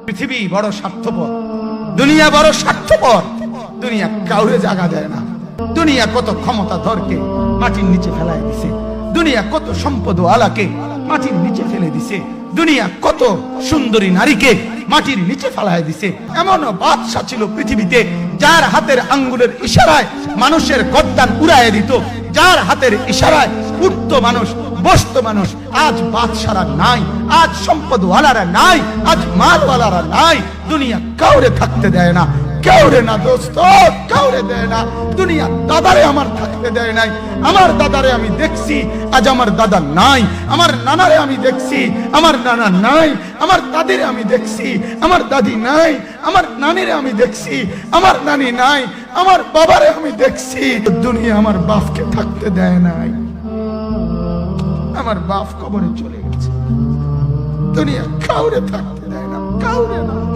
পৃথিবী বড় স্বার্থপর, দুনিয়া বড় স্বার্থপর। দুনিয়া কাউরে জায়গা দেয় না। দুনিয়া কত ক্ষমতা ধরকে মাটির নিচে ফেলায় দিছে। দুনিয়া কত সম্পদ আলাকে মাটির নিচে ফেলে দিছে। দুনিয়া কত সুন্দরী নারীকে মাটির নিচে ফেলায় দিছে। এমনও বাদশা ছিল পৃথিবীতে যার হাতের আঙ্গুলের ইশারায় মানুষের গর্দান উড়াইয়া দিত, যার হাতের ইশারায় উঠত মানুষ, বসত মানুষ। আজ বাদশারা নাই, আজ সম্পদওয়ালারা নাই, আজ মালওয়ালারা নাই। দুনিয়া কাউরে থাকতে দেয় না, কাউরে না দোস্ত, কাউরে দেয় না। দুনিয়া দাদারে আমার থাকতে দেয় নাই। আমার দাদারে আমি দেখছি, আজ আমার দাদা নাই। আমার নানারে আমি দেখছি, আমার নানা নাই। আমার দাদিরে আমি দেখছি, আমার দাদি নাই। আমার নানিরে আমি দেখছি, আমার নানি নাই। আমার বাবারে আমি দেখছি। দুনিয়া আমার বাপকে থাকতে দেয় নাই। আমার বাপ কবরে চলে গেছে। দুনিয়া কাউরে থাকতে দেয় না, কাউরে।